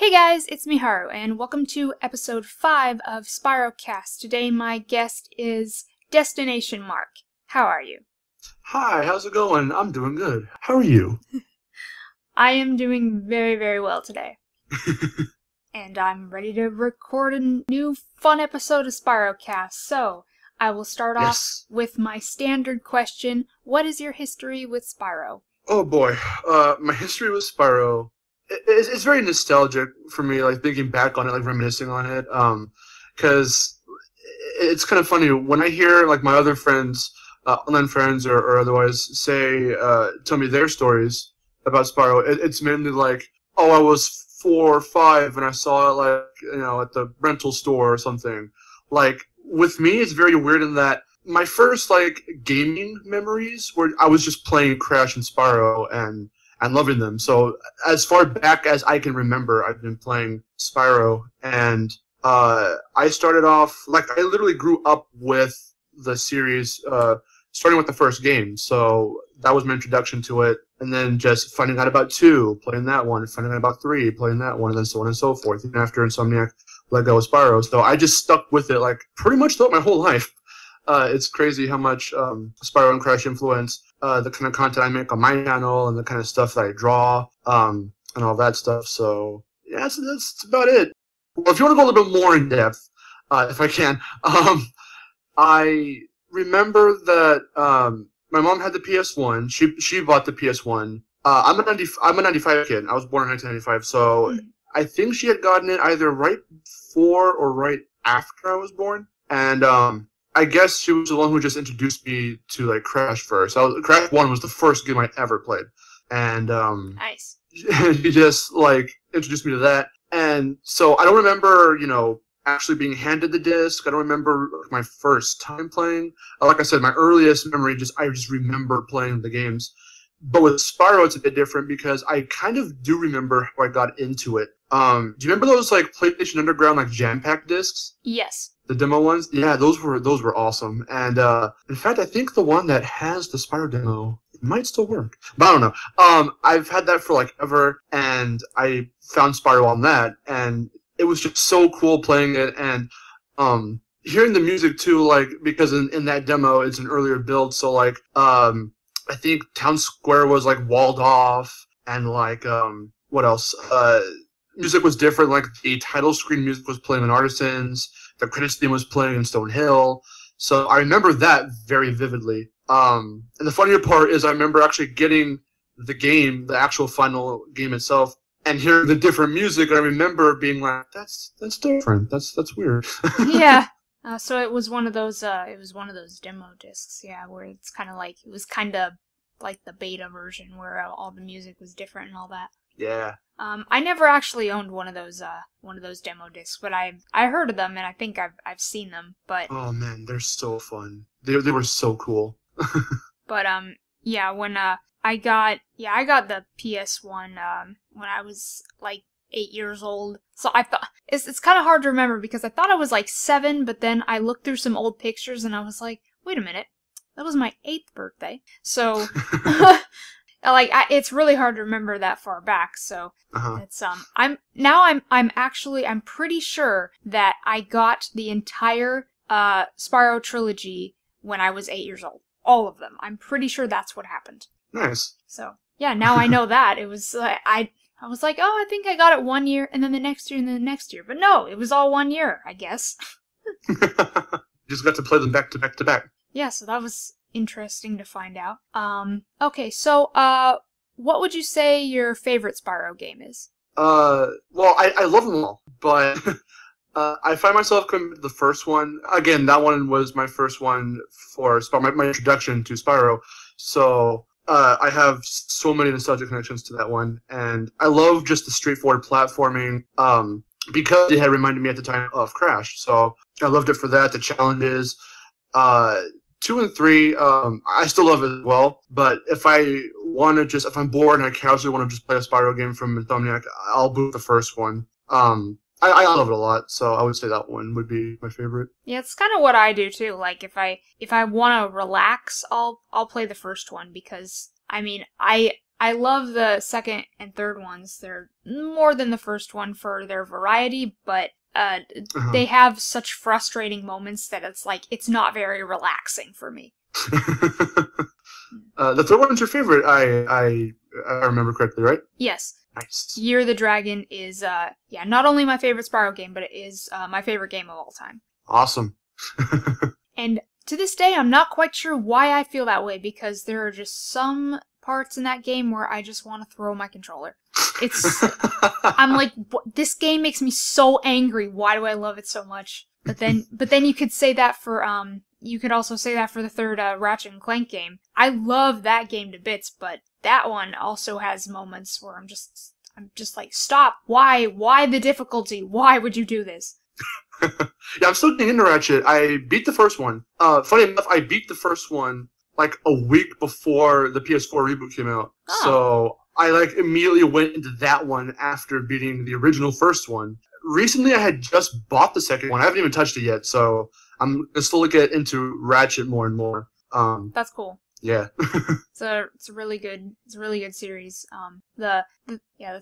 Hey guys, it's Miharu, and welcome to episode 5 of SpyroCast. Today my guest is DestinationMarc. How are you? Hi, how's it going? I'm doing good. How are you? I am doing very, very well today. And I'm ready to record a new fun episode of SpyroCast. So, I will start off Yes. with my standard question. What is your history with Spyro? Oh boy, my history with Spyro, it's very nostalgic for me, like thinking back on it, like reminiscing on it, because it's kind of funny when I hear like my other friends, online friends or otherwise say, tell me their stories about Spyro. It's mainly like, oh, I was 4 or 5 and I saw it like, at the rental store or something. Like with me, it's very weird in that my first like gaming memories were I was just playing Crash and Spyro and loving them. So as far back as I can remember, I've been playing Spyro, and I started off like I literally grew up with the series, starting with the first game. So that was my introduction to it, and then just finding out about 2, playing that one, finding out about 3, playing that one, and then so on and so forth. Even after Insomniac let go of Spyro, so I just stuck with it like pretty much throughout my whole life. It's crazy how much Spyro and Crash influence the kind of content I make on my channel and the kind of stuff that I draw, and all that stuff. So yeah, that's about it. Well, if you want to go a little bit more in depth, if I can, I remember that my mom had the PS1. She bought the PS1. I'm a 95 kid. I was born in 1995, so I think she had gotten it either right before or right after I was born, and I guess she was the one who just introduced me to like Crash first. Crash 1 was the first game I ever played, and Nice. she just like introduced me to that. And so I don't remember, actually being handed the disc. I don't remember my first time playing. Like I said, my earliest memory I just remember playing the games. But with Spyro, it's a bit different because I kind of do remember how I got into it. Do you remember those like PlayStation Underground like jam pack discs? Yes. The demo ones? Yeah, those were awesome. And in fact, I think the one that has the Spyro demo might still work. But I don't know. I've had that for like ever, and I found Spyro on that, and it was just so cool playing it, and hearing the music too, like because in that demo it's an earlier build, so like I think Town Square was like walled off, and like what else? Music was different, like the title screen music was playing in Artisans, the credits theme was playing in Stonehill, so I remember that very vividly. And the funnier part is I remember actually getting the game, the actual final game itself, and hearing the different music, and I remember being like, that's different, that's weird. Yeah. So it was one of those demo discs, yeah, where it's kind of like, it was kind of like the beta version where all the music was different and all that. Yeah. I never actually owned one of those demo discs, but I heard of them and I think I've seen them, but Oh man, they're so fun. They were so cool. but yeah, when I got the PS1 when I was like 8 years old. So I thought it's kind of hard to remember because I thought I was like 7, but then I looked through some old pictures and I was like, wait a minute, that was my 8th birthday. So like it's really hard to remember that far back. So it's I'm pretty sure that I got the entire Spyro trilogy when I was 8 years old. All of them. I'm pretty sure that's what happened. Nice. So yeah, now I know that. It was I was like, oh, I think I got it 1 year, and then the next year, and then the next year. But no, it was all 1 year, I guess. Just got to play them back to back to back. Yeah, so that was interesting to find out. Okay, so what would you say your favorite Spyro game is? Well, I love them all, but I find myself coming to the first one. Again, that one was my first one for Spyro, my introduction to Spyro. So I have so many nostalgic connections to that one, and I love just the straightforward platforming, because it had reminded me at the time of Crash. So I loved it for that, the challenges. 2 and 3, I still love it as well, but if I'm bored and I casually want to just play a Spyro game from Insomniac, I'll boot the first one. I love it a lot, so I would say that one would be my favorite. Yeah, it's kind of what I do too. Like if I want to relax, I'll play the first one because I mean, I I love the second and third ones. They're more than the first one for their variety, but they have such frustrating moments that it's like, it's not very relaxing for me. The third one's your favorite, I remember correctly, right? Yes. Nice. Year of the Dragon is, not only my favorite Spyro game, but it is my favorite game of all time. Awesome. And to this day, I'm not quite sure why I feel that way, because there are just some parts in that game where I just want to throw my controller. I'm like, this game makes me so angry. Why do I love it so much? But then you could say that for, you could also say that for the third Ratchet and Clank game. I love that game to bits, but that one also has moments where I'm just like, stop. Why the difficulty? Why would you do this? Yeah, I'm still getting into Ratchet. I beat the first one. Funny enough, I beat the first one like a week before the PS4 reboot came out. Oh. So I like immediately went into that one after beating the original first one. Recently, I had just bought the second one. I haven't even touched it yet, so I'm gonna slowly get into Ratchet more and more. That's cool. Yeah. It's a really good series. The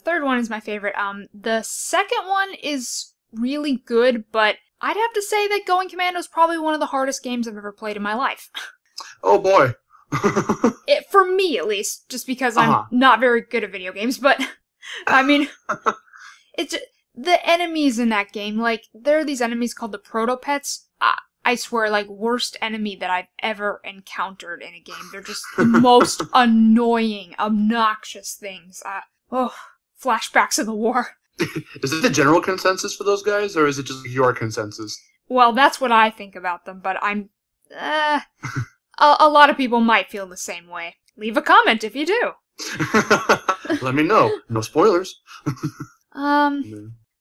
third one is my favorite. The second one is really good, but I'd have to say that Going Commando is probably one of the hardest games I've ever played in my life. Oh boy. For me, at least, just because I'm not very good at video games, but I mean, it's the enemies in that game. Like, there are these enemies called the Protopets. I swear, like, worst enemy that I've ever encountered in a game. They're just the most annoying, obnoxious things. Flashbacks of the war. Is it the general consensus for those guys, or is it just your consensus? Well, that's what I think about them, but I'm... a lot of people might feel the same way. Leave a comment if you do. Let me know. No spoilers.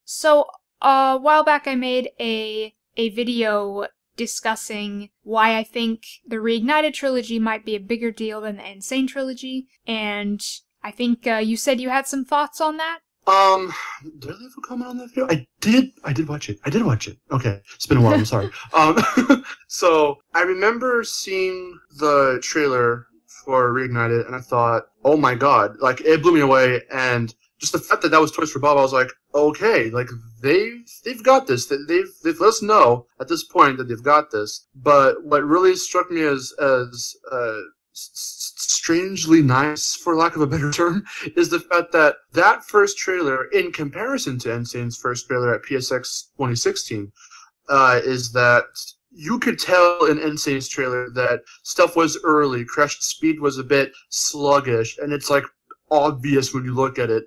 So, a while back I made a video discussing why I think the Reignited trilogy might be a bigger deal than the Insane trilogy, and I think you said you had some thoughts on that? Did I leave a comment on that video? I did watch it. Okay. It's been a while, I'm sorry. So, I remember seeing the trailer for Reignited, and I thought, oh my god, like, it blew me away, and just the fact that that was Toys for Bob, I was like, okay, like, they've got this. They've let us know at this point that they've got this. But what really struck me as strangely nice, for lack of a better term, is the fact that that first trailer, in comparison to Insane's first trailer at PSX 2016, is that you could tell in Insane's trailer that stuff was early, Crash speed was a bit sluggish, and it's like obvious when you look at it,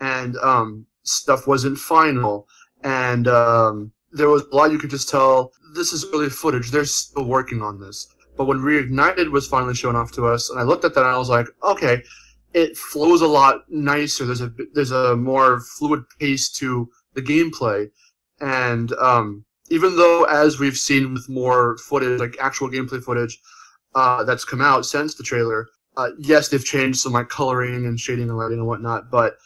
and stuff wasn't final, and there was a lot you could just tell, this is early footage, they're still working on this. But when Reignited was finally shown off to us, and I looked at that and I was like, okay, it flows a lot nicer. There's a more fluid pace to the gameplay. And even though, as we've seen with more footage, like actual gameplay footage that's come out since the trailer, yes, they've changed some like coloring and shading and lighting and whatnot, but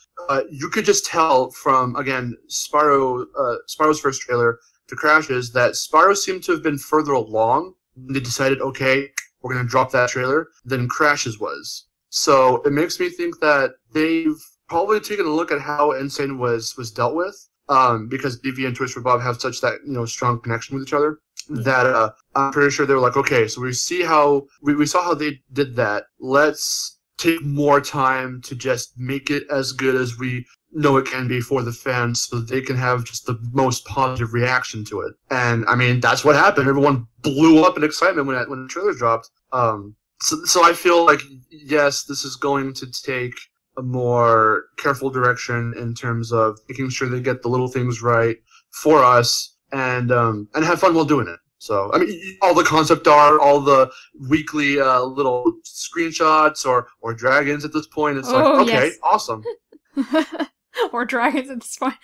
you could just tell from, again, Spyro's first trailer to Crash's that Spyro seemed to have been further along. They decided, okay, we're going to drop that trailer, than Crash's was. So it makes me think that they've probably taken a look at how Insane was dealt with, because DV and Toys for Bob have such that, strong connection with each other, that I'm pretty sure they were like, okay, so we saw how they did that. Let's take more time to just make it as good as we know it can be for the fans, so that they can have just the most positive reaction to it. And I mean, that's what happened. Everyone blew up in excitement when the trailer dropped. So I feel like, yes, this is going to take a more careful direction in terms of making sure they get the little things right for us, and have fun while doing it. So, I mean, all the concept art, all the weekly little screenshots or dragons at this point, it's like, okay, yes. Awesome. Or dragons at this point.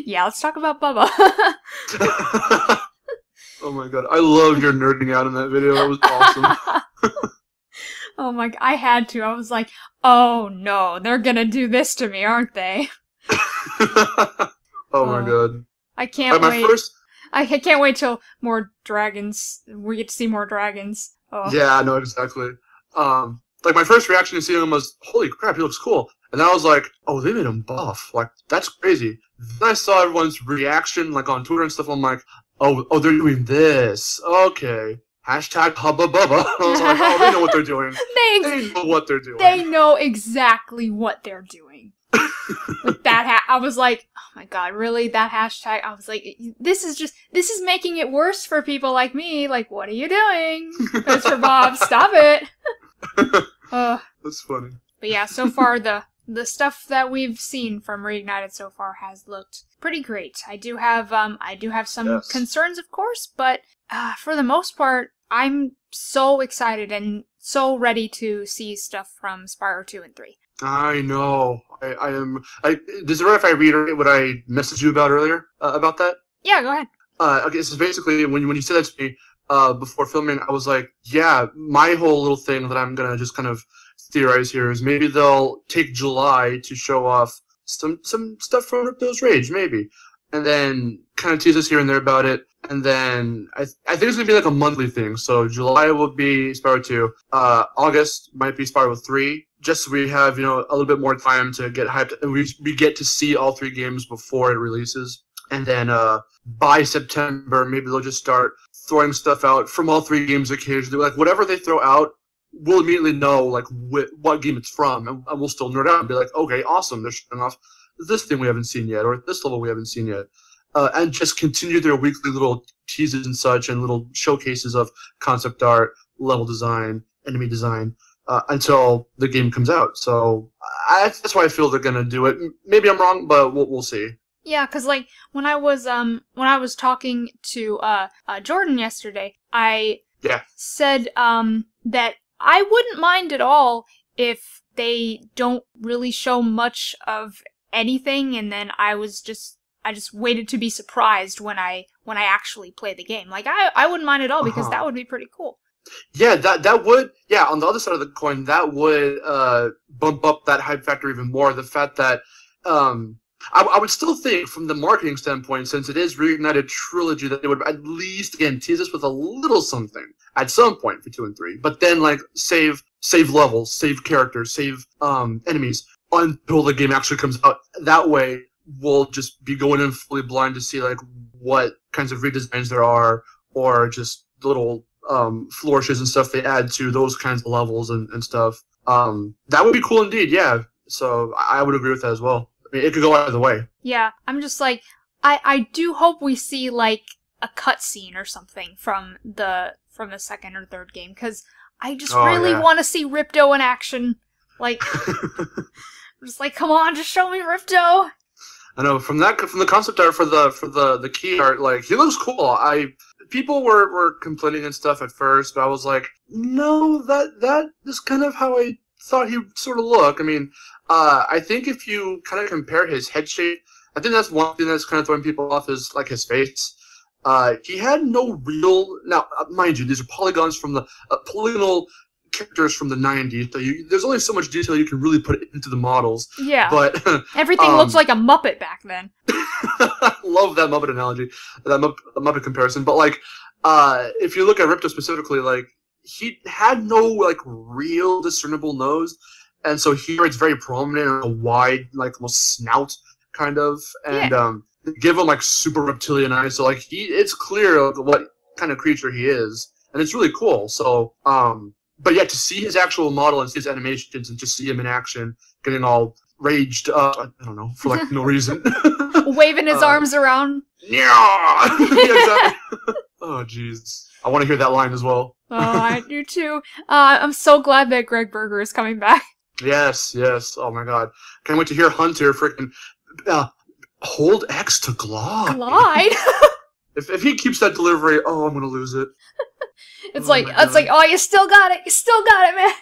Yeah, let's talk about Bubba. Oh my god, I love your nerding out in that video. That was awesome. Oh my god, I had to. I was like, oh no, they're gonna do this to me, aren't they? Oh my god. I can't wait. I can't wait till more dragons. We get to see more dragons. Oh. Yeah, no, exactly. like my first reaction to seeing him was, holy crap, he looks cool. And then I was like, oh, they made him buff. Like, that's crazy. Then I saw everyone's reaction, like on Twitter and stuff. I'm like, oh, they're doing this. Okay. Hashtag Hubba Bubba. I was like, oh, they know what they're doing. They know what they're doing. They know exactly what they're doing. With that I was like, oh my god, really? That hashtag? I was like, this is making it worse for people like me. Like, what are you doing? Mr. Bob, stop it. That's funny. But yeah, so far the stuff that we've seen from Reignited so far has looked pretty great. I do have some concerns, of course, but for the most part, I'm so excited and so ready to see stuff from Spyro 2 and 3. I know. I am. Does it right if I reiterate what I messaged you about earlier about that? Yeah, go ahead. Okay, so basically, when you said that to me before filming, I was like, yeah, my whole little thing that I'm gonna just kind of theorize here is maybe they'll take July to show off some stuff from Ripto's Rage, maybe, and then kind of tease us here and there about it. And then I think it's gonna be like a monthly thing. So July will be Spyro 2. August might be Spyro 3. Just so we have, a little bit more time to get hyped. And we get to see all 3 games before it releases. And then by September, maybe they'll just start throwing stuff out from all 3 games occasionally. Like whatever they throw out, we'll immediately know like what game it's from, and we'll still nerd out and be like, okay, awesome, they're showing off this thing we haven't seen yet, or this level we haven't seen yet. And just continue their weekly little teases and such, and little showcases of concept art, level design, enemy design, until the game comes out. So that's why I feel they're gonna do it. Maybe I'm wrong, but we'll see. Yeah, because like when I was talking to Jordan yesterday, I said that I wouldn't mind at all if they don't really show much of anything, and then I just waited to be surprised when I actually play the game. Like I wouldn't mind at all, because that would be pretty cool. Yeah, that would, on the other side of the coin, that would bump up that hype factor even more. The fact that I would still think, from the marketing standpoint, since it is Reignited Trilogy, that they would at least, again, tease us with a little something at some point for 2 and 3. But then, like, save levels, save characters, save enemies until the game actually comes out. That way, we'll just be going in fully blind to see, like, what kinds of redesigns there are, or just little flourishes and stuff they add to those kinds of levels and stuff. That would be cool indeed, yeah. So I would agree with that as well. I mean, it could go either way. Yeah, I'm just like, I do hope we see like a cutscene or something from the second or third game, because I just really want to see Ripto in action. Like, I'm just like, come on, just show me Ripto. I know, from the concept art for the key art, like, he looks cool. People were complaining and stuff at first, but I was like, no, that is kind of how I thought he would sort of look. I mean, I think if you kind of compare his head shape, I think that's one thing that's kind of throwing people off, is like his face. He had no real, now mind you, these are polygons from the polygonal characters from the 90s, so there's only so much detail you can really put into the models. Yeah, but everything looks like a Muppet back then. Love that Muppet analogy, that Muppet comparison. But like, if you look at Ripto specifically, like, he had no like real discernible nose, and so here it's very prominent and a wide, like, almost snout kind of, and give him like super reptilian eyes. So like it's clear what kind of creature he is, and it's really cool. So but yeah, to see his actual model and see his animations and just see him in action, getting all raged up, I don't know, for like no reason. Waving his arms around. Yeah, exactly. Oh, jeez. I want to hear that line as well. Oh, I do too. I'm so glad that Greg Berger is coming back. Yes. Oh my god. Can't wait to hear Hunter freaking hold X to glide. Glide? If he keeps that delivery, I'm gonna lose it. It's like, oh, you still got it, man.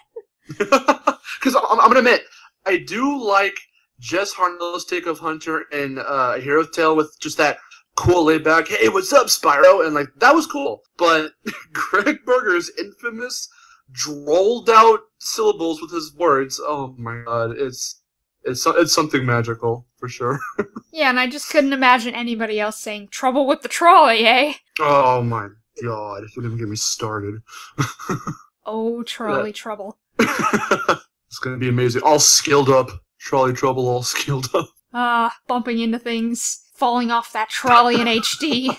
Because I'm gonna admit, I do like Jess Harnell's take of Hunter in A Hero's Tale, with just that cool laid back, hey, what's up, Spyro? And like, that was cool. But Greg Berger's infamous drolled out syllables with his words, oh my god, it's something magical, for sure. Yeah, and I just couldn't imagine anybody else saying trouble with the trolley, eh? Oh my god, don't even get me started. Oh, trolley trouble. It's gonna be amazing. All skilled up. Trolley trouble, all skilled up. Bumping into things, falling off that trolley in HD.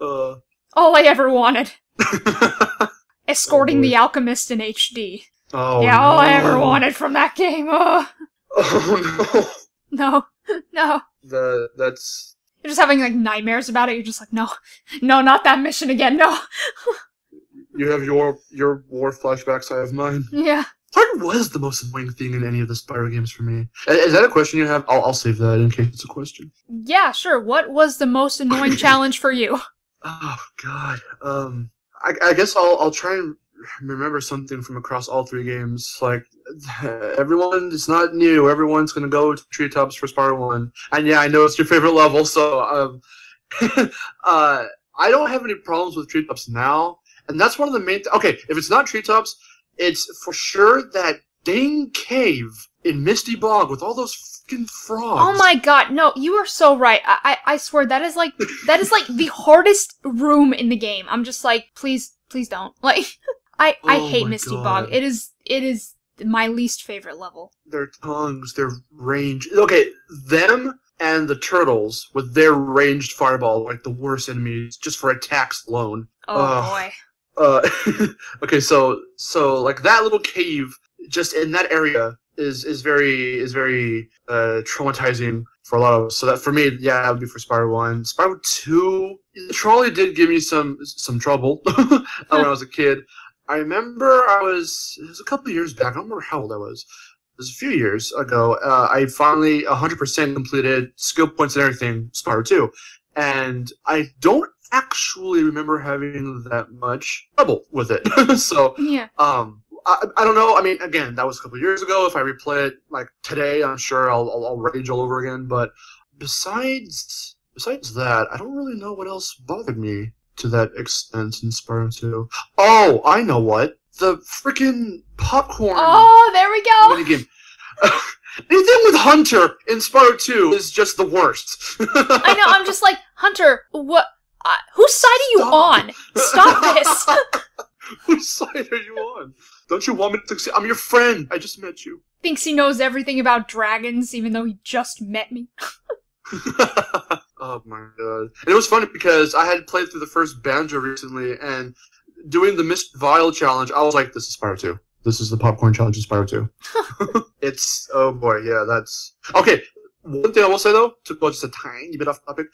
Uh. All I ever wanted. Escorting Oh, the alchemist in HD. Oh, yeah, all no. I ever wanted from that game. Oh no. No. No. That's. You're just having like nightmares about it. You're just like, no, not that mission again. No. You have your war flashbacks. I have mine. Yeah. What was the most annoying thing in any of the Spyro games for me? Is that a question you have? I'll save that in case it's a question. Yeah, sure. What was the most annoying challenge for you? Oh God. I guess I'll try and remember something from across all three games. Like everyone, it's not new. Everyone's gonna go to treetops for Spyro 1, and yeah, I know it's your favorite level. So I don't have any problems with treetops now, and that's one of the main. Okay, if it's not treetops, it's for sure that dang cave in Misty Bog with all those fucking frogs. Oh my god, no, you are so right. I swear that is like the hardest room in the game. I'm just like, please don't. Like I hate Misty Bog. It is my least favorite level. Their tongues, their range. Okay, them and the turtles with their ranged fireball, like the worst enemies just for attacks alone. Oh boy. Okay, so like that little cave just in that area is very traumatizing for a lot of us. So that for me, yeah, that would be for Spyro 1. Spyro 2, the trolley did give me some trouble when I was a kid. I remember it was a couple of years back. I don't remember how old I was. It was a few years ago. I finally 100% completed skill points and everything, Spyro 2. And I don't actually remember having that much trouble with it. So, yeah. I don't know. I mean, again, that was a couple of years ago. If I replay it like today, I'm sure I'll rage all over again. But besides that, I don't really know what else bothered me to that extent in Spyro 2. Oh, I know what. The freaking popcorn. Oh, there we go. Minigame. Anything with Hunter in Spyro 2 is just the worst. I know. I'm just like, Hunter. What? Whose side are you on? Stop this. Whose side are you on? Don't you want me to succeed? I'm your friend. I just met you. Thinks he knows everything about dragons, even though he just met me. Oh my god. And it was funny because I had played through the first Banjo recently, and doing the Mist Vial challenge, I was like, this is Spyro 2. This is the popcorn challenge of Spyro 2. It's, oh boy, yeah, that's... Okay, one thing I will say though, to go just a tiny bit off topic,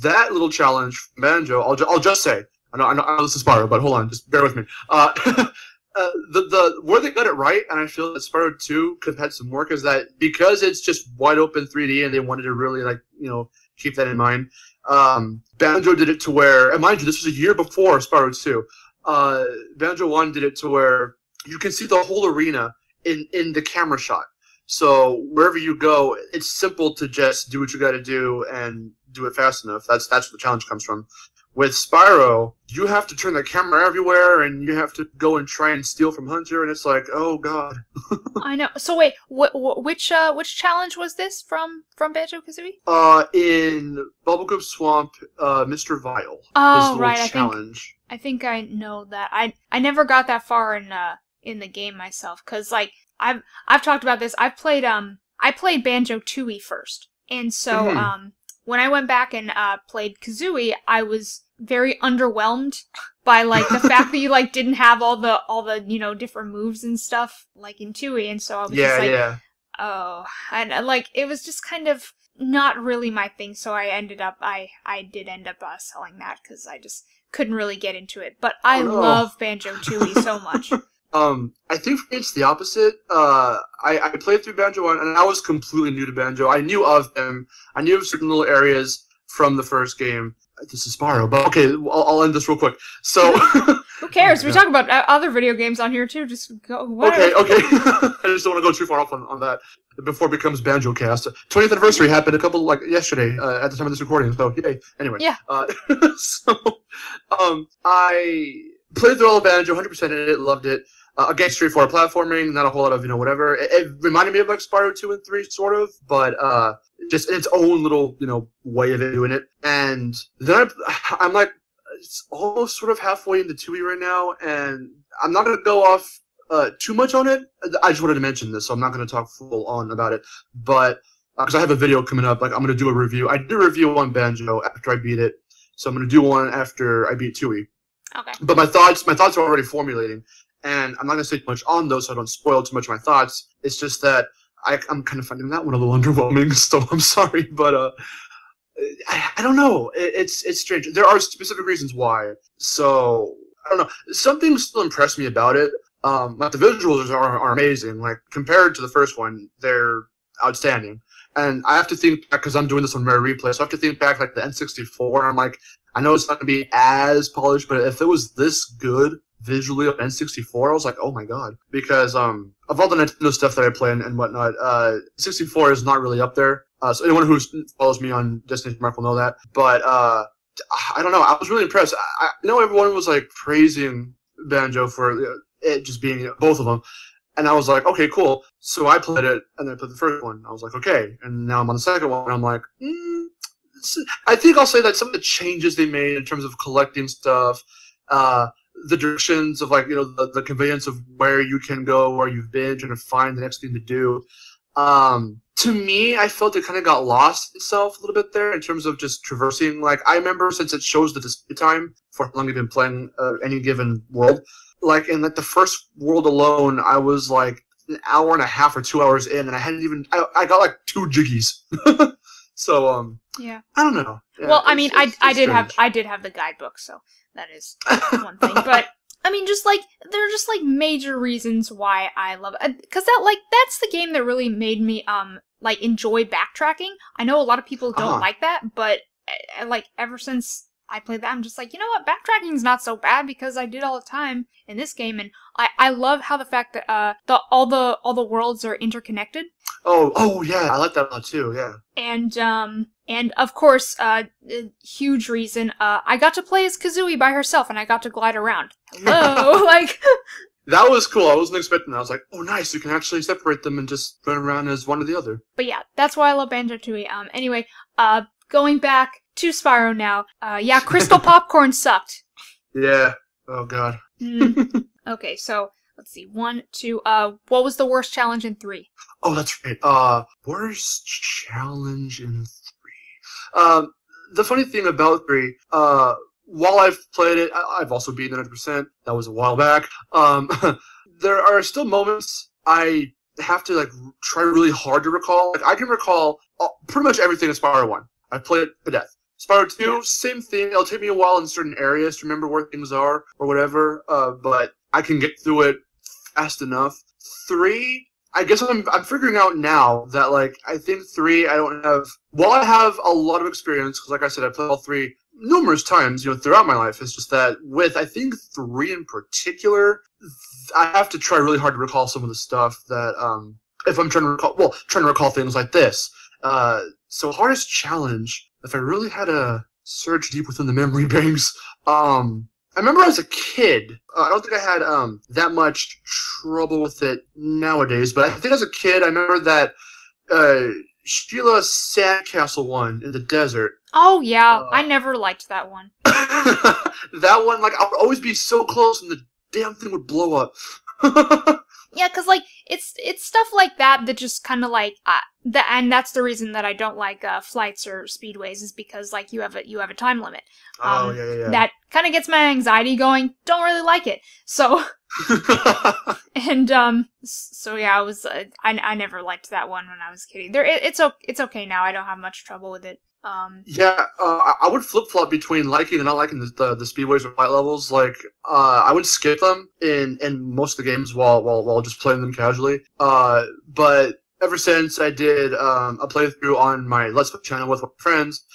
that little challenge from Banjo, I'll just say, I know this is Spyro, but hold on, just bear with me. The where they got it right, and I feel that Spyro 2 could have had some work, is that because it's just wide open 3D and they wanted to really, like, you know, keep that in mind. Banjo did it to where, and mind you, this was a year before Spyro 2. Banjo 1 did it to where you can see the whole arena in the camera shot. So wherever you go, it's simple to just do what you got to do and do it fast enough. That's where the challenge comes from. With Spyro, you have to turn the camera everywhere, and you have to go and try and steal from Hunter, and it's like, oh god. I know. So wait, which challenge was this from Banjo-Kazooie? In Bubblegum Swamp, Mr. Vial. Oh, right. Challenge. I think I know that. I never got that far in the game myself, cause like I've talked about this. I played Banjo Tooie first, and so when I went back and played Kazooie, I was very underwhelmed by like the fact that you like didn't have all the you know different moves and stuff like in Tooie, and so I was just like, oh, and like it was just kind of not really my thing. So I did end up selling that because I just couldn't really get into it. But I love Banjo Tooie so much. I think for me it's the opposite. I played through Banjo 1, and I was completely new to Banjo. I knew of them. I knew of certain little areas from the first game. This is Spyro, but okay, I'll end this real quick. So, who cares? We talk about other video games on here too. Just go. Whatever. Okay. I just don't want to go too far off on that before it becomes BanjoCast. 20th anniversary happened a couple yesterday at the time of this recording. So yay. Anyway. Yeah. I played through all of Banjo, 100% in it, loved it. Again, straightforward platforming, not a whole lot of, whatever. It reminded me of, like, Spyro 2 and 3, sort of, but just in its own little, way of doing it. And then I'm like, it's almost sort of halfway into 2E right now, and I'm not going to go off too much on it. I just wanted to mention this, so I'm not going to talk full on about it. But because I have a video coming up, like I'm going to do a review. I did a review on Banjo after I beat it, so I'm going to do one after I beat Tui. Okay. But my thoughts are already formulating, and I'm not going to say too much on those, so I don't spoil too much of my thoughts. It's just that I'm kind of finding that one a little underwhelming, so I'm sorry, but I don't know. It's strange. There are specific reasons why. So I don't know. Some things still impress me about it. Like the visuals are amazing. Like compared to the first one, they're outstanding. And I have to think back because I'm doing this on Rare Replay, so I have to think back like the N64. I'm like, I know it's not going to be as polished, but if it was this good visually on N64, I was like, oh my god. Because of all the Nintendo stuff that I play and whatnot, 64 is not really up there. So anyone who follows me on DestinationMarc will know that. But I don't know. I was really impressed. I know everyone was like praising Banjo for it just being both of them. And I was like, okay, cool. So I played it, and then I played the first one. I was like, okay. And now I'm on the second one, and I'm like, I think I'll say that some of the changes they made in terms of collecting stuff, the directions of, like, you know, the conveyance of where you can go, where you've been, trying to find the next thing to do. To me, I felt it kind of got lost itself a little bit there in terms of just traversing. Like, I remember since it shows the display time for how long you've been playing any given world. Like, in like the first world alone, I was like an hour and a half or 2 hours in, and I hadn't even. I got like 2 jiggies. So yeah, I don't know. Yeah, well, I mean, I did strange. have the guidebook, so that is one thing. But I mean, just like there are just like major reasons why I love it, because that's the game that really made me like enjoy backtracking. I know a lot of people don't like that, but like ever since I played that, I'm just like, you know what, backtracking's not so bad because I did all the time in this game, and I love how the fact that all the worlds are interconnected. Oh yeah, I like that a lot too. Yeah. And of course, huge reason, I got to play as Kazooie by herself, and I got to glide around. Hello, like. That was cool. I wasn't expecting that. I was like, oh, nice. You can actually separate them and just run around as one or the other. But yeah, that's why I love Banjo-Tooie. Anyway, going back to Spyro now. Yeah, Crystal Popcorn sucked. Yeah. Oh, God. Okay, so let's see. 1, 2. What was the worst challenge in 3? Oh, that's right. Worst challenge in 3. The funny thing about 3, while I've played it, I've also beaten 100%. That was a while back. There are still moments I have to like try really hard to recall. Like I can recall pretty much everything in Spyro 1. I played it to death. Spyro 2, yeah. Same thing. It'll take me a while in certain areas to remember where things are or whatever. But I can get through it fast enough. 3, I guess I'm figuring out now that like I think 3 I don't have. While I have a lot of experience, because like I said, I played all 3 numerous times, you know, throughout my life. It's just that with I think 3 in particular, I have to try really hard to recall some of the stuff that if I'm trying to recall things like this. So hardest challenge, if I really had to search deep within the memory banks, I remember as a kid, I don't think I had that much trouble with it nowadays, but I think as a kid, I remember that Sheila's Sandcastle one in the desert. Oh yeah, I never liked that one. That one, like, I would always be so close and the damn thing would blow up. Yeah, because like it's stuff like that just kind of like and that's the reason that I don't like flights or speedways, is because like you have a time limit. Yeah. That kind of gets my anxiety going. Don't really like it. So and so yeah, I never liked that one when I was kidding. It's okay now. I don't have much trouble with it. I would flip-flop between liking and not liking the speedways or flight levels. Like, I would skip them in most of the games while just playing them casually. But ever since I did a playthrough on my Let's Play channel with my friends,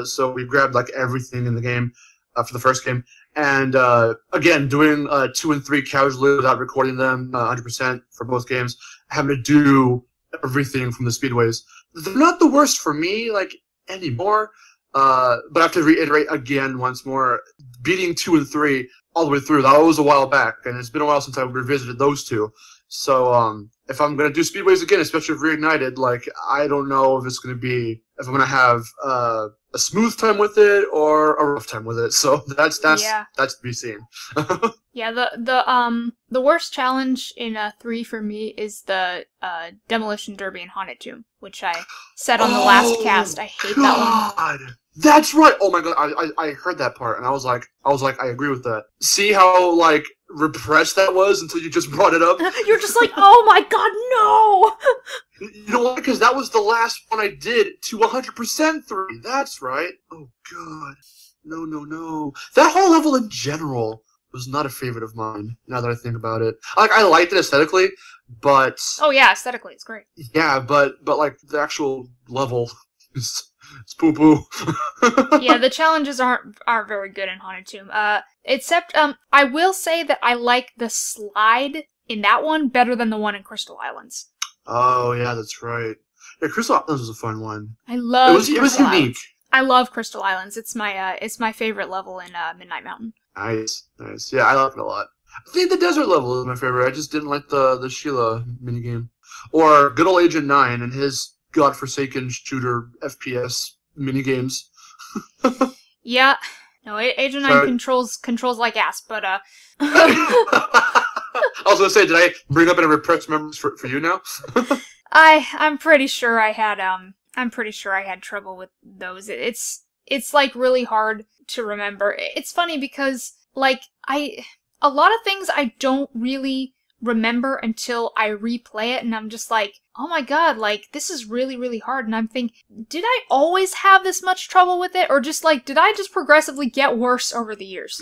so we grabbed like everything in the game for the first game, and again doing 2 and 3 casually without recording them 100% for both games, having to do everything from the speedways. They're not the worst for me, like, anymore, but I have to reiterate again once more, beating 2 and 3 all the way through, that was a while back, and it's been a while since I revisited those 2. So if I'm going to do speedways again, especially if reignited, like, I don't know if it's going to be if I'm gonna have a smooth time with it or a rough time with it. So that's Yeah. to be seen. Yeah, the worst challenge in 3 for me is the Demolition Derby and Haunted Tomb, which I said on the last cast. I hate that one. That's right. Oh my god, I heard that part and I was like, I agree with that. See how like repressed that was until you just brought it up? You're just like, oh my god, no! You know why? Because that was the last one I did to 100% 3. That's right. Oh god. No. That whole level in general was not a favorite of mine, now that I think about it. Like, I liked it aesthetically, but... Oh yeah, aesthetically, it's great. Yeah, but like, the actual level is poo-poo. Yeah, the challenges aren't very good in Haunted Tomb. Except, I will say that I like the slide in that one better than the one in Crystal Islands. Oh, yeah, that's right. Yeah, Crystal Islands was a fun one. I love it was unique. Islands. I love Crystal Islands. It's my favorite level in Midnight Mountain. Nice. Yeah, I like it a lot. I think the desert level is my favorite. I just didn't like the Sheila minigame. Or good old Agent 9 and his godforsaken shooter FPS minigames. Yeah. No, Agent 9 controls like ass, but I was gonna say, did I bring up any repressed memories for you now? I'm pretty sure I had trouble with those. It's like really hard to remember. It's funny because like a lot of things I don't really remember until I replay it and I'm just like, oh my god, like this is really, really hard, and I'm thinking, did I always have this much trouble with it? Or just like, did I just progressively get worse over the years?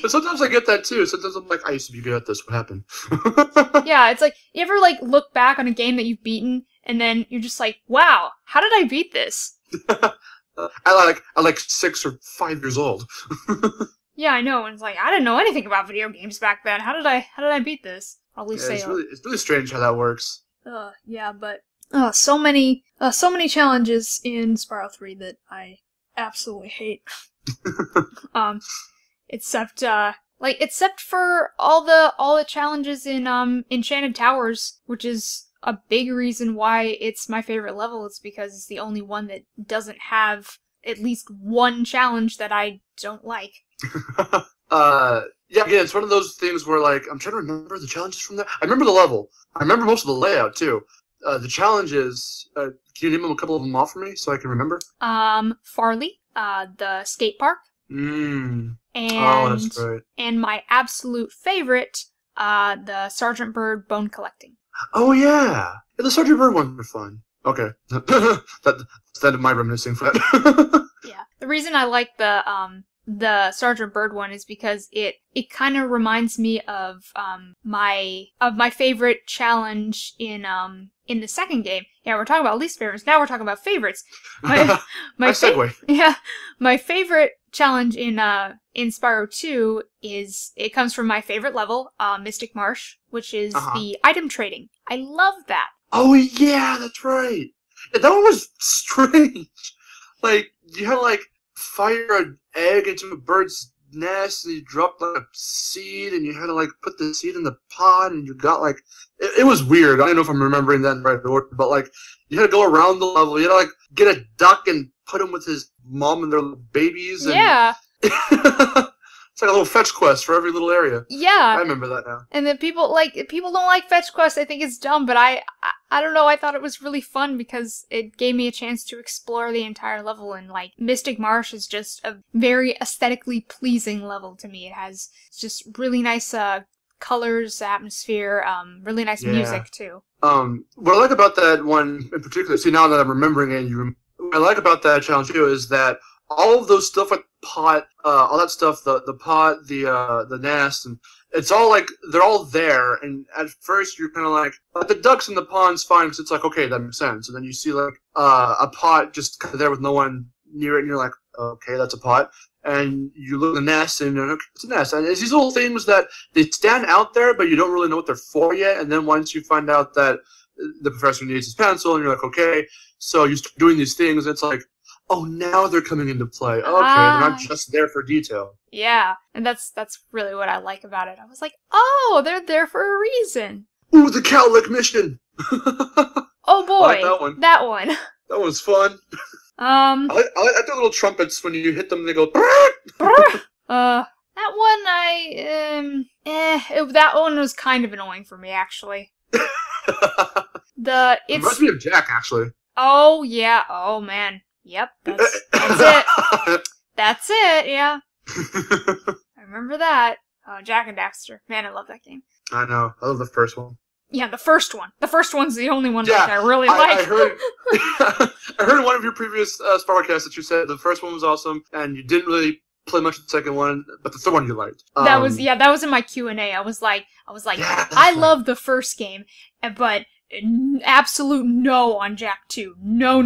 Sometimes I get that too. Sometimes I'm like, I used to be good at this. What happened? Yeah, it's like, you ever like look back on a game that you've beaten and then you're just like, wow, how did I beat this? I like 6 or 5 years old. Yeah, I know. And it's like, I didn't know anything about video games back then. How did I beat this? Probably yeah, it's really strange how that works. Yeah, but so many challenges in Spyro 3 that I absolutely hate. Except for all the challenges in Enchanted Towers, which is a big reason why it's my favorite level. It's because it's the only one that doesn't have at least one challenge that I don't like. Yeah, again, it's one of those things where, like, I'm trying to remember the challenges from there. I remember the level. I remember most of the layout, too. The challenges, can you name a couple of them off for me so I can remember? Farley, the skate park. And, oh, that's right. And my absolute favorite, the Sergeant Bird bone collecting. Oh, yeah. The Sergeant Bird ones are fun. Okay. That's the end of my reminiscing for that. Yeah. The reason I like the Sergeant Bird one is because it kind of reminds me of my favorite challenge in the second game. Yeah, we're talking about least favorites. Now we're talking about favorites. My segue. Yeah, my favorite challenge in Spyro 2 it comes from my favorite level, Mystic Marsh, which is the item trading. I love that. Oh yeah, that's right. Yeah, that one was strange. Like, you had to like fire an egg into a bird's nest and you dropped like a seed and you had to like put the seed in the pot and you got like it was weird. I don't know if I'm remembering that in the right order, but like you had to go around the level. You had to like get a duck and put him with his mom and their little babies. And yeah. It's like a little fetch quest for every little area. Yeah. I remember that now. And then people don't like fetch quests. I think it's dumb, but I don't know. I thought it was really fun because it gave me a chance to explore the entire level. And like Mystic Marsh is just a very aesthetically pleasing level to me. It has just really nice colors, atmosphere, really nice music too. What I like about that one in particular, see now that I'm remembering it, what I like about that challenge too is that all of those stuff like pot, all that stuff, the pot, the nest, and it's all like, they're all there, and at first you're kind of like the ducks in the pond's fine, because it's like, okay, that makes sense, and then you see like a pot just kind of there with no one near it, and you're like, okay, that's a pot, and you look at the nest, and you're like, okay, it's a nest, and it's these little things that they stand out there, but you don't really know what they're for yet, and then once you find out that the professor needs his pencil, and you're like, okay, so you start doing these things, and it's like, oh, now they're coming into play. Okay, they're not just there for detail. Yeah, and that's really what I like about it. I was like, oh, they're there for a reason. Ooh, the Cowlick mission! Oh boy, I like that one. That one. That was fun. I like the little trumpets when you hit them. They go. That one that one was kind of annoying for me actually. It reminds me of Jack actually. Oh yeah. Oh man. Yep. That's it. That's it. Yeah. I remember that. Oh, Jack and Daxter. Man, I love that game. I know. I love the first one. Yeah, the first one. The first one's the only one that I really like. I heard, I heard in one of your previous SpyroCasts that you said the first one was awesome, and you didn't really play much of the second one, but the third one you liked. That was in my Q&A. I was like, yeah, I love the first game, but absolute no on Jack 2. No.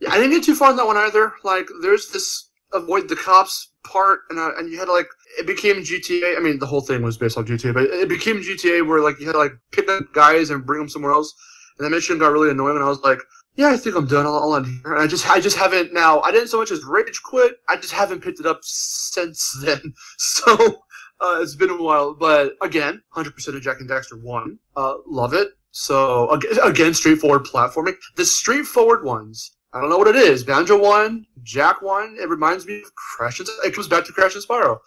Yeah, I didn't get too far in that one either. Like, there's this avoid the cops part, and you had to, like, it became GTA. I mean, the whole thing was based off GTA, but it became GTA where, like, you had to, like, pick up guys and bring them somewhere else. And that mission got really annoying, and I was like, yeah, I think I'm done. I'll end here. And I just haven't now. I didn't so much as rage quit. I just haven't picked it up since then. So it's been a while. But again, 100% of Jack and Daxter 1. Love it. So again, straightforward platforming. The straightforward ones. I don't know what it is. Banjo 1, Jack 1. It reminds me of Crash. It comes back to Crash and Spyro.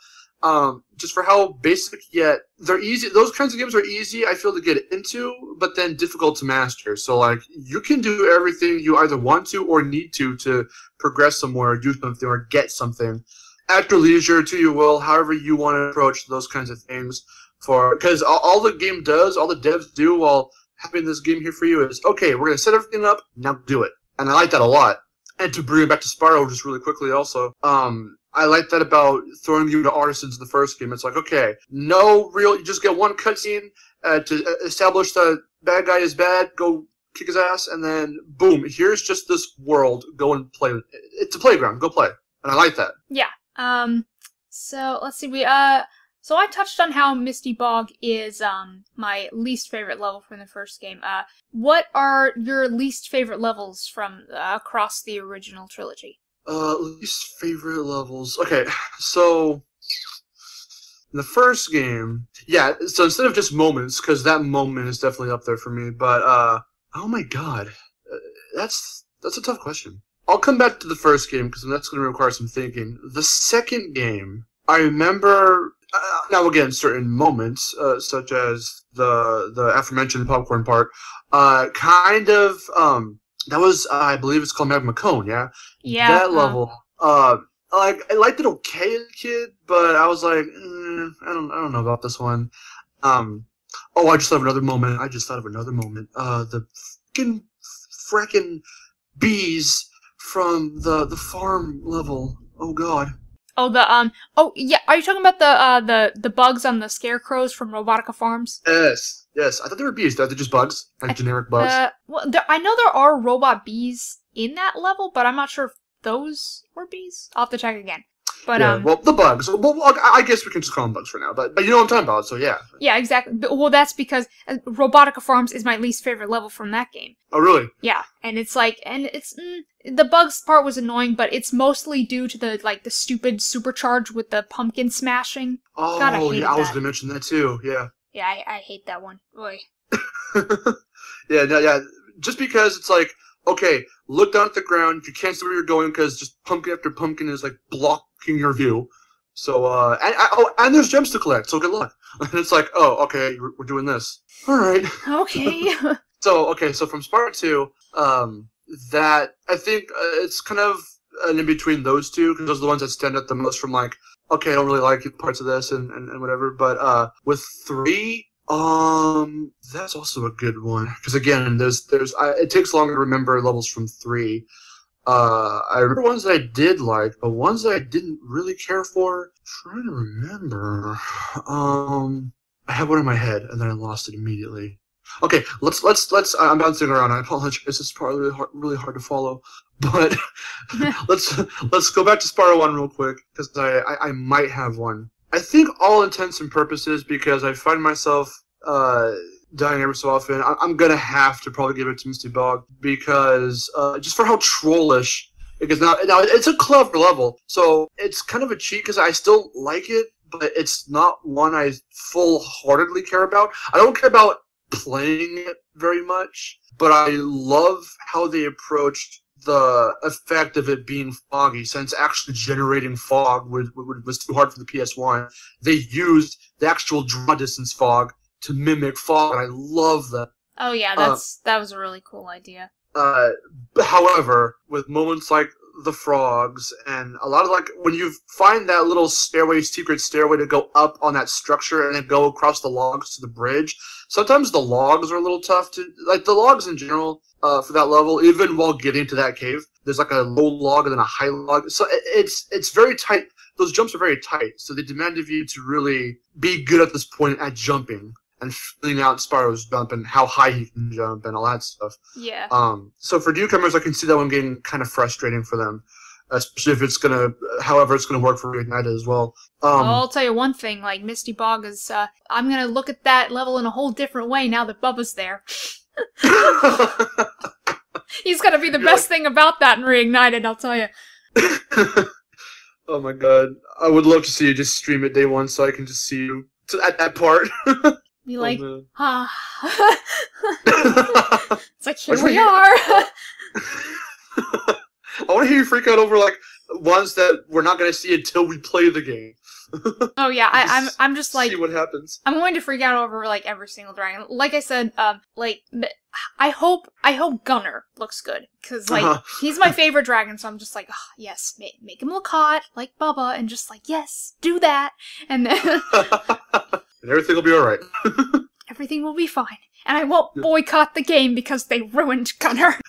Just for how basic yet they're easy. Those kinds of games are easy, I feel, to get into, but then difficult to master. So, like, you can do everything you either want to or need to progress somewhere, or do something, or get something at your leisure, to your will, however you want to approach those kinds of things. Because all the game does, all the devs do while having this game here for you is, okay, we're going to set everything up, now do it. And I like that a lot. And to bring it back to Spyro just really quickly also, I like that about throwing you to artisans in the first game. It's like, okay, you just get one cutscene to establish the bad guy is bad, go kick his ass, and then boom, here's just this world, go and play. It's a playground, go play. And I like that. Yeah. So let's see, so I touched on how Misty Bog is my least favorite level from the first game. What are your least favorite levels from across the original trilogy? Least favorite levels. Okay, so in the first game, yeah, so instead of just moments, because that moment is definitely up there for me, but oh my god, that's a tough question. I'll come back to the first game because that's going to require some thinking. The second game, I remember. Now again, certain moments, such as the aforementioned popcorn part, that was, I believe it's called Magma Cone, yeah? Yeah. That level, I liked it okay as a kid, but I was like, I don't know about this one. I just thought of another moment. The frickin' bees from the farm level. Oh god. Oh, yeah, are you talking about the bugs on the scarecrows from Robotica Farms? Yes. I thought they were bees. They're just bugs, like generic bugs. I know there are robot bees in that level, but I'm not sure if those were bees. I'll have to check again. But yeah, well, the bugs. Well, I guess we can just call them bugs for now. But you know what I'm talking about, so yeah. Yeah, exactly. Well, that's because Robotica Farms is my least favorite level from that game. Oh, really? Yeah, and it's like, the bugs part was annoying, but it's mostly due to the stupid supercharge with the pumpkin smashing. Oh, God, I was gonna mention that too. Yeah. Yeah, I hate that one. Oy. Yeah. Just because it's like, okay, look down at the ground. You can't see where you're going because just pumpkin after pumpkin is like blocking your view. So, and there's gems to collect. So good luck. And it's like, oh, okay, we're doing this. All right. Okay. So from Spyro 2, that I think it's kind of an in between those two because those are the ones that stand out the most from like, okay, I don't really like parts of this and whatever. But with 3. That's also a good one because again, it takes longer to remember levels from 3. I remember ones that I did like, but ones that I didn't really care for. I'm trying to remember. I had one in my head and then I lost it immediately. Okay, let's. I'm bouncing around. I apologize. This is probably really hard to follow, but let's go back to Spyro 1 real quick because I might have one. I think all intents and purposes, because I find myself dying every so often, I'm going to have to probably give it to Misty Bog because just for how trollish it is. Now, it's a clever level, so it's kind of a cheat because I still like it, but it's not one I full-heartedly care about. I don't care about playing it very much, but I love how they approached the effect of it being foggy, since actually generating fog was too hard for the PS1. They used the actual draw distance fog to mimic fog, and I love that. Oh yeah, that was a really cool idea. However, with moments like the frogs and a lot of like when you find that little secret stairway to go up on that structure and then go across the logs to the bridge, sometimes the logs are a little tough to, like the logs in general for that level, even while getting to that cave, there's like a low log and then a high log, so it's very tight. Those jumps are very tight, so they demand of you to really be good at this point at jumping and feeling out Spyro's jump and how high he can jump and all that stuff. Yeah. So for newcomers, I can see that one getting kind of frustrating for them, especially if it's however it's gonna work for Reignited as well. Well, I'll tell you one thing, like Misty Bog is, I'm gonna look at that level in a whole different way now that Bubba's there. He's gonna be the best thing about that in Reignited, I'll tell you. Oh my god, I would love to see you just stream it day one so I can just see you at that part. Be like, it's like, here we are. I want to hear you freak out over like ones that we're not going to see until we play the game. Oh yeah, I'm just like, see what happens. I'm going to freak out over like every single dragon. Like I said, like I hope Gunner looks good, because like he's my favorite dragon. So I'm just like, oh, yes, make him look hot like Bubba, and just like, yes, do that, and then. And everything will be alright. Everything will be fine. And I won't boycott the game because they ruined Gunner.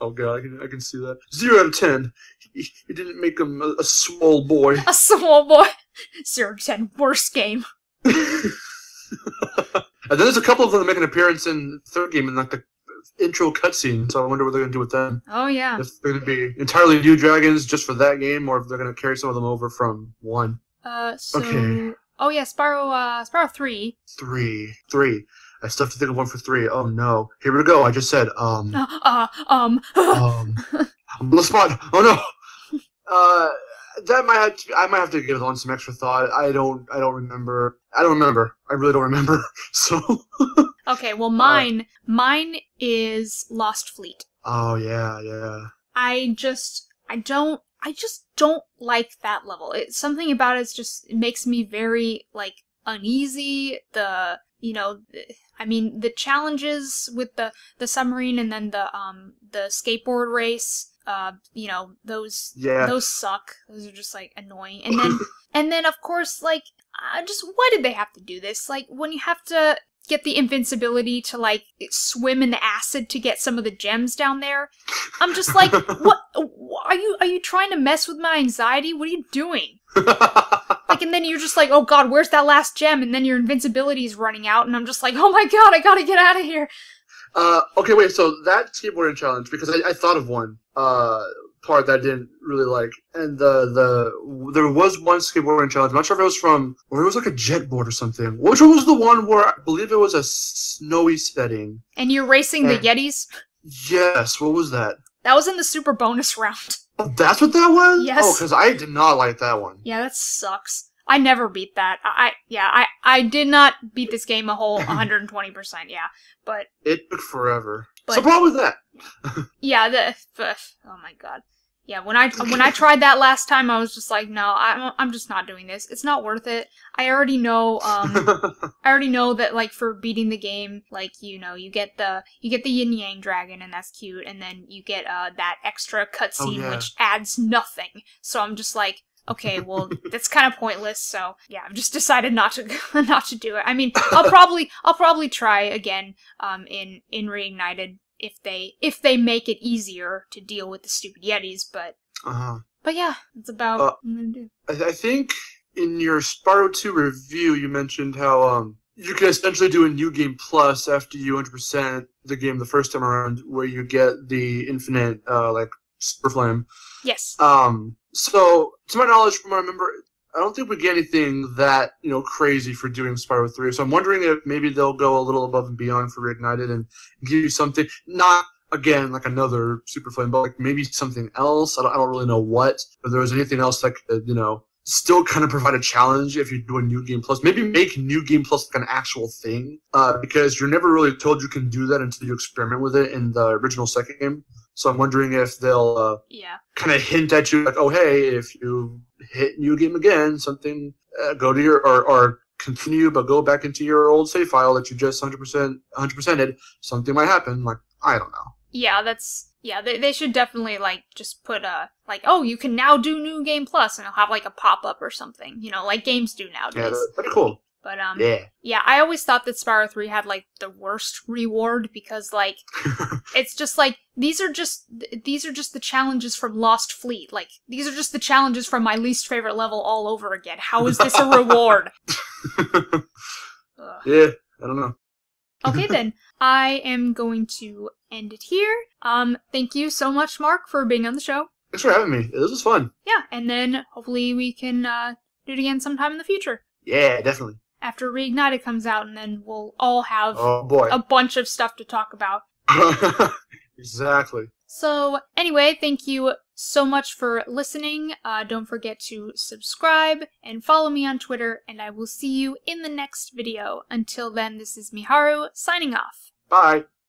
Oh god, I can see that. 0 out of 10. He didn't make him a swole boy. A swole boy. 0 to 10. Worst game. And then there's a couple of them that make an appearance in the third game in like the intro cutscene, so I wonder what they're going to do with them. Oh yeah. If they're going to be entirely new dragons just for that game, or if they're going to carry some of them over from 1. Okay. Oh yeah, Spyro 3. 3. I still have to think of one for 3. Oh no. Here we go. I just said, on the spot. Oh no. I might have to give it on some extra thought. I don't remember. I really don't remember. So. Okay, well mine is Lost Fleet. Oh yeah. I just don't like that level. Something about it makes me very, like, uneasy. The challenges with the submarine and then the skateboard race, those suck. Those are just, like, annoying. And then of course, like, why did they have to do this? Like, when you have to get the invincibility to, like, swim in the acid to get some of the gems down there, I'm just like, what? Are you trying to mess with my anxiety? What are you doing? Like, and then you're just like, oh god, where's that last gem? And then your invincibility is running out, and I'm just like, oh my god, I gotta get out of here. Okay, wait, so that skateboarding challenge, because I thought of one, part that I didn't really like, and there was one skateboarding challenge. I'm not sure if it was like a jet board or something. Which one was the one where I believe it was a snowy setting? And you're racing the Yetis? Yes, what was that? That was in the super bonus round. Oh, that's what that was? Yes. Oh, because I did not like that one. Yeah, that sucks. I never beat that. I did not beat this game a whole 120%, yeah. But it took forever. So problem with that. Yeah, oh my god. Yeah, when I tried that last time, I was just like, no, I'm just not doing this. It's not worth it. I already know that, like, for beating the game, like, you get the Yin Yang dragon, and that's cute, and then you get that extra cutscene which adds nothing. So I'm just like, okay, well, that's kind of pointless. So yeah, I've just decided not to do it. I mean, I'll probably try again in Reignited if they make it easier to deal with the stupid Yetis, but yeah, that's about what I'm gonna do. I think in your Spyro 2 review you mentioned how you can essentially do a new game plus after you 100% the game the first time around, where you get the infinite like super flame. Yes. So to my knowledge, from what I remember, I don't think we get anything that, crazy for doing Spyro 3. So I'm wondering if maybe they'll go a little above and beyond for Reignited and give you something, not, again, like another Super Flame, but like maybe something else. I don't really know what. If there was anything else that could, still kind of provide a challenge if you do a New Game Plus. Maybe make New Game Plus like an actual thing, because you're never really told you can do that until you experiment with it in the original second game. So I'm wondering if they'll kind of hint at you like, oh, hey, if you hit New Game again, something, go to your, or continue, but go back into your old save file that you just 100%ed, something might happen. Like, I don't know. Yeah, they should definitely, like, just put like, oh, you can now do New Game Plus, and it'll have, like, a pop-up or something, you know, like games do nowadays. Yeah, that'd be cool. But, yeah, I always thought that Spyro 3 had, like, the worst reward, because, like, it's just, like, these are just the challenges from Lost Fleet. Like, these are just the challenges from my least favorite level all over again. How is this a reward? Yeah, I don't know. Okay, then. I am going to end it here. Thank you so much, Mark, for being on the show. Thanks for having me. This was fun. Yeah, and then hopefully we can do it again sometime in the future. Yeah, definitely. After Reignited comes out, and then we'll all have a bunch of stuff to talk about. Exactly. So, anyway, thank you so much for listening. Don't forget to subscribe and follow me on Twitter, and I will see you in the next video. Until then, this is Miharu, signing off. Bye.